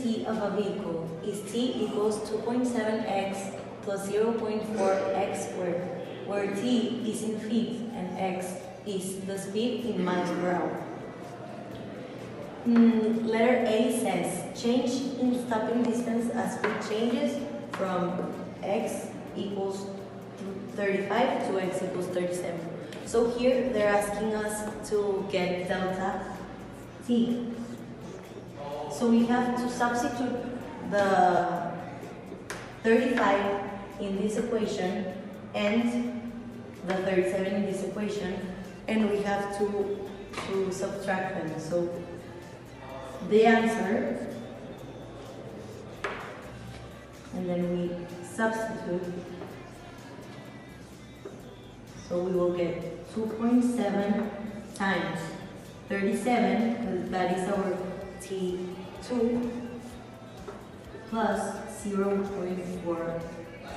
t of a vehicle is t equals 2.7x plus 0.4x squared, where t is in feet and x is the speed in miles per hour. Letter A says, change in stopping distance as speed changes from x equals 35 to x equals 37. So here they're asking us to get delta t. So we have to substitute the 35 in this equation and the 37 in this equation, and we have to subtract them. So the answer, and then we substitute, so we will get 2.7 times 37, because that is our T2, plus 0.4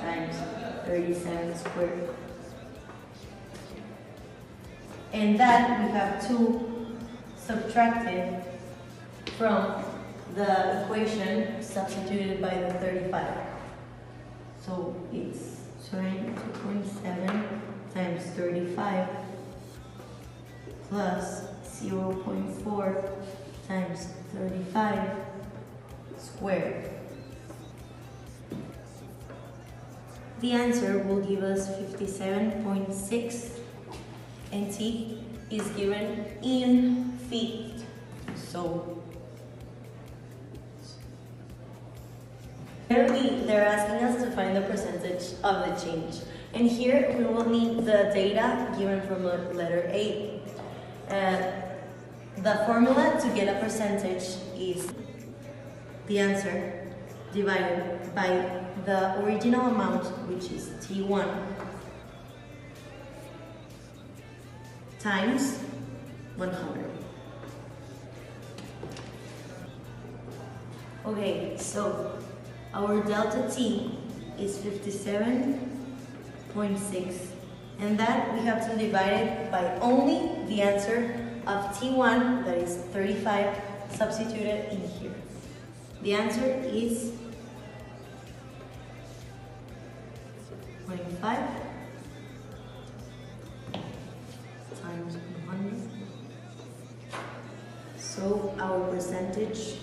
times 37 squared. And that we have to subtract it from the equation substituted by the 35. So it's 2.7 times 35 plus 0.4 times 35 squared. The answer will give us 57.6, and t is given in feet. So they're asking us to find the percentage of the change. And here we will need the data given from letter A. The formula to get a percentage is the answer divided by the original amount, which is T1, times 100. Okay, so our delta T is 57.6, and that we have to divide it by only the answer of T1, that is 35, substituted in here. The answer is 0.5 times 100. So our percentage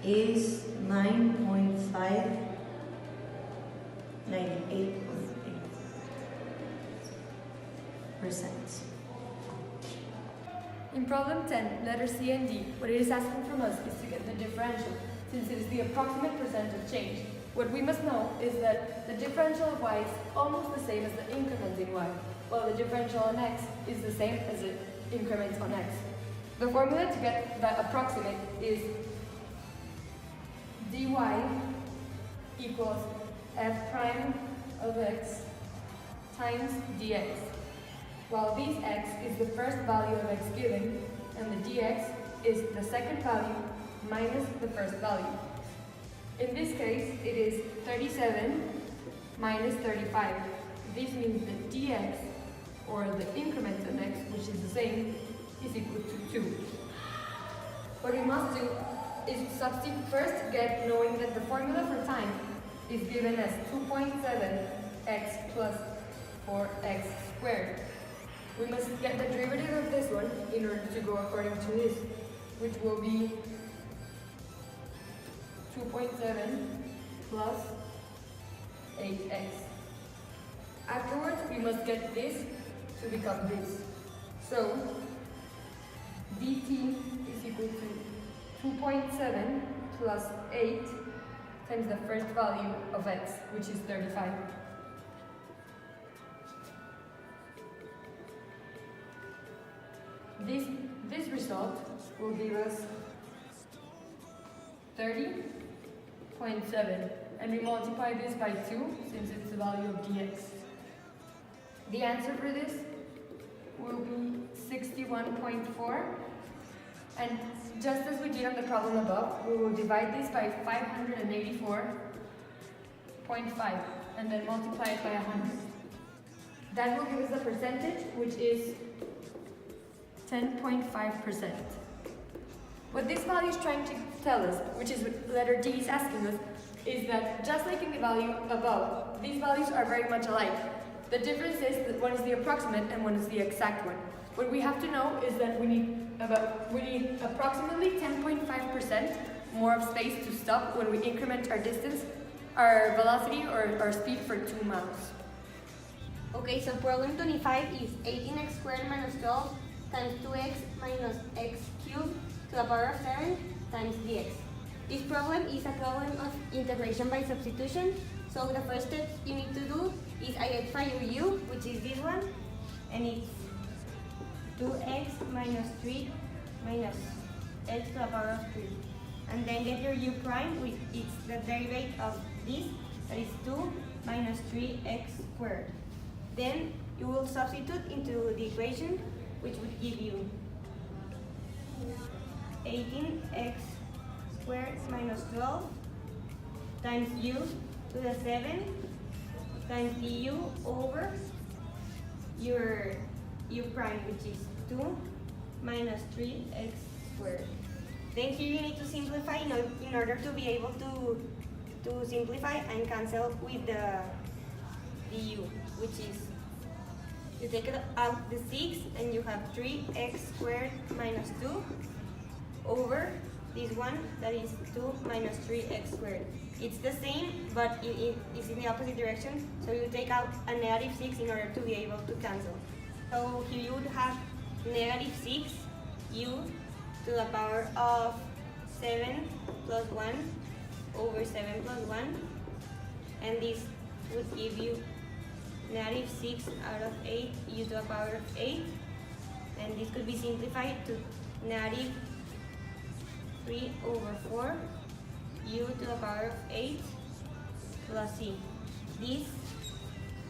is 9.5, 98.8%. In problem 10, letter C and D, what it is asking from us is to get the differential, since it is the approximate percent of change. What we must know is that the differential of y is almost the same as the increment in y, while the differential on x is the same as the increment on x. The formula to get the approximate is dy equals f prime of x times dx, while this x is the first value of x given, and the dx is the second value minus the first value. In this case, it is 37 minus 35. This means that dx, or the increment of x, which is the same, is equal to 2. What we must do is substitute first, knowing that the formula for time is given as 2.7x plus 4x squared. We must get the derivative of this one in order to go according to this, which will be 2.7 plus 8x. Afterwards, we must get this to become this. So, dt is equal to 2.7 plus 8 times the first value of x, which is 35. This result will give us 30.7, and we multiply this by 2 since it's the value of dx. The answer for this will be 61.4, and just as we did on the problem above, we will divide this by 584.5 and then multiply it by 100. That will give us the percentage, which is 10.5%. What this value is trying to tell us, which is what letter D is asking us, is that just like in the value above, these values are very much alike. The difference is that one is the approximate and one is the exact one. What we have to know is that we need approximately 10.5% more of space to stop when we increment our distance, our velocity or our speed for 2 miles. Okay, so problem 25 is 18x squared minus 12 times 2x minus x cubed to the power of 7 times dx. This problem is a problem of integration by substitution. So the first step you need to do is identify your u, which is this one, and it's 2x minus 3 minus x to the power of 3. And then get your u prime, which is the derivative of this, that is 2 minus 3x squared. Then you will substitute into the equation, which would give you 18x squared minus 12 times u to the 7 times du over your u prime, which is 2 minus 3x squared. Then here you need to simplify in order to be able to simplify and cancel with the du, which is, you take it out the 6 and you have 3x squared minus 2 over this one, that is 2 minus 3x squared. It's the same, but it is in the opposite direction, so you take out a negative 6 in order to be able to cancel. So here you would have negative 6 u to the power of 7 plus 1 over 7 plus 1, and this would give you negative 6 out of 8 u to the power of 8, and this could be simplified to negative 3 over 4 u to the power of 8 plus c. This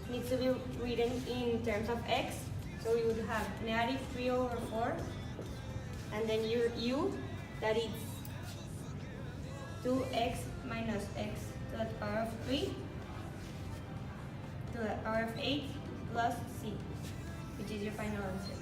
needs to be written in terms of x, so you would have negative 3 over 4, and then your u, that is 2x minus x to the power of 3 to the power of 8 plus c, which is your final answer.